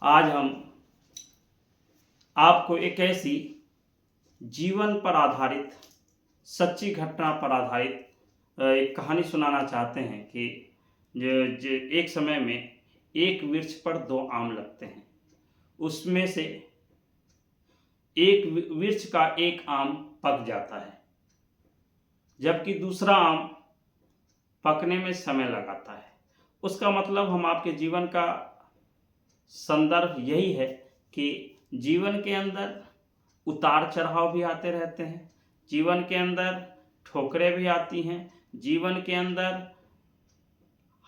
आज हम आपको एक ऐसी जीवन पर आधारित, सच्ची घटना पर आधारित एक कहानी सुनाना चाहते हैं कि एक समय में एक वृक्ष पर दो आम लगते हैं। उसमें से एक वृक्ष का एक आम पक जाता है, जबकि दूसरा आम पकने में समय लगाता है। उसका मतलब हम आपके जीवन का संदर्भ यही है कि जीवन के अंदर उतार चढ़ाव भी आते रहते हैं, जीवन के अंदर ठोकरें भी आती हैं, जीवन के अंदर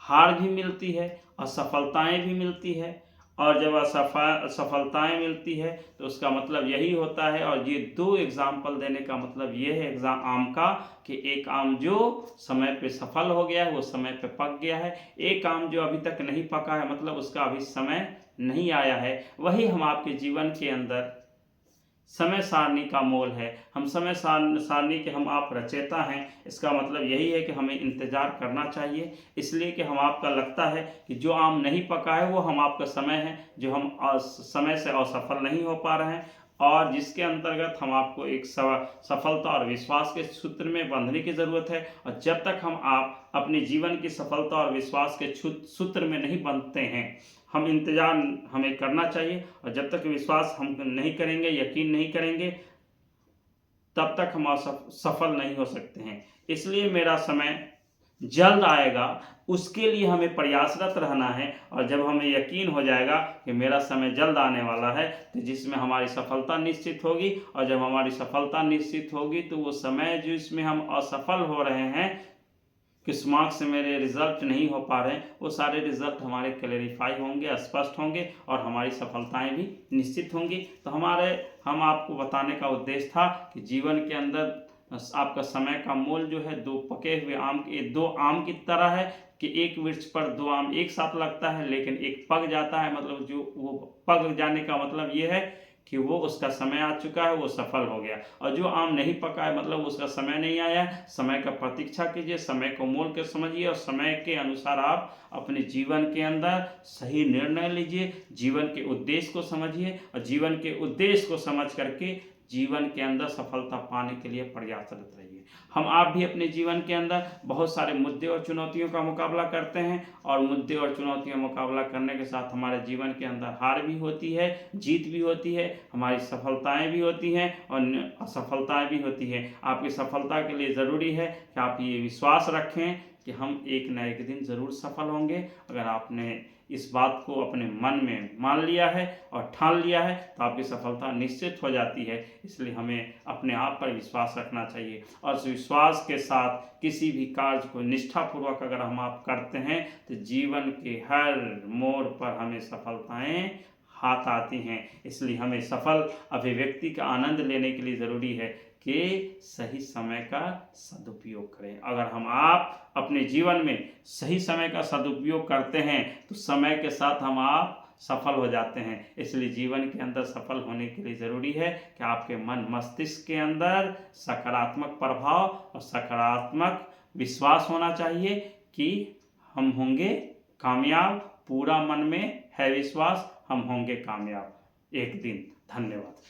हार भी मिलती है, असफलताएं भी मिलती है। और जब असफलताएं मिलती है तो उसका मतलब यही होता है, और ये दो एग्जाम्पल देने का मतलब ये है एग्जाम आम का, कि एक आम जो समय पे सफल हो गया है वो समय पे पक गया है, एक आम जो अभी तक नहीं पका है मतलब उसका अभी समय नहीं आया है। वही हम आपके जीवन के अंदर समय सारणी का मोल है। हम समय सारणी के हम आप रचयिता हैं। इसका मतलब यही है कि हमें इंतज़ार करना चाहिए, इसलिए कि हम आपका लगता है कि जो आम नहीं पका है वो हम आपका समय है, जो हम समय से असफल नहीं हो पा रहे हैं, और जिसके अंतर्गत हम आपको एक सफलता और विश्वास के सूत्र में बंधने की ज़रूरत है। और जब तक हम आप अपने जीवन की सफलता और विश्वास के सूत्र में नहीं बंधते हैं, हम इंतज़ार हमें करना चाहिए। और जब तक विश्वास हम नहीं करेंगे, यकीन नहीं करेंगे, तब तक हम सफल नहीं हो सकते हैं। इसलिए मेरा समय जल्द आएगा, उसके लिए हमें प्रयासरत रहना है। और जब हमें यकीन हो जाएगा कि मेरा समय जल्द आने वाला है, तो जिसमें हमारी सफलता निश्चित होगी, और जब हमारी सफलता निश्चित होगी तो वो समय जिसमें हम असफल हो रहे हैं, किस मार्क्स से मेरे रिजल्ट नहीं हो पा रहे हैं, वो सारे रिजल्ट हमारे क्लेरिफाई होंगे, स्पष्ट होंगे, और हमारी सफलताएं भी निश्चित होंगी। तो हम आपको बताने का उद्देश्य था कि जीवन के अंदर आपका समय का मोल जो है दो पके हुए आम के दो आम की तरह है, कि एक वृक्ष पर दो आम एक साथ लगता है, लेकिन एक पक जाता है, मतलब जो वो पक जाने का मतलब ये है कि वो उसका समय आ चुका है, वो सफल हो गया। और जो आम नहीं पका है मतलब उसका समय नहीं आया है। समय का प्रतीक्षा कीजिए, समय को मोल के समझिए, और समय के अनुसार आप अपने जीवन के अंदर सही निर्णय लीजिए, जीवन के उद्देश्य को समझिए, और जीवन के उद्देश्य को समझ करके जीवन के अंदर सफलता पाने के लिए प्रयासरत रहिए। हम आप भी अपने जीवन के अंदर बहुत सारे मुद्दे और चुनौतियों का मुकाबला करते हैं, और मुद्दे और चुनौतियों का मुकाबला करने के साथ हमारे जीवन के अंदर हार भी होती है, जीत भी होती है, हमारी सफलताएं भी होती हैं और असफलताएं भी होती हैं। आपकी सफलता के लिए ज़रूरी है कि आप ये विश्वास रखें कि हम एक न एक दिन ज़रूर सफल होंगे। अगर आपने इस बात को अपने मन में मान लिया है और ठान लिया है तो आपकी सफलता निश्चित हो जाती है। इसलिए हमें अपने आप पर विश्वास रखना चाहिए, और उस विश्वास के साथ किसी भी कार्य को निष्ठापूर्वक अगर हम आप करते हैं तो जीवन के हर मोड़ पर हमें सफलताएं हाथ आती हैं। इसलिए हमें सफल अभिव्यक्ति का आनंद लेने के लिए ज़रूरी है कि सही समय का सदुपयोग करें। अगर हम आप अपने जीवन में सही समय का सदुपयोग करते हैं तो समय के साथ हम आप सफल हो जाते हैं। इसलिए जीवन के अंदर सफल होने के लिए ज़रूरी है कि आपके मन मस्तिष्क के अंदर सकारात्मक प्रभाव और सकारात्मक विश्वास होना चाहिए कि हम होंगे कामयाब। पूरा मन में है विश्वास, हम होंगे कामयाब एक दिन। धन्यवाद।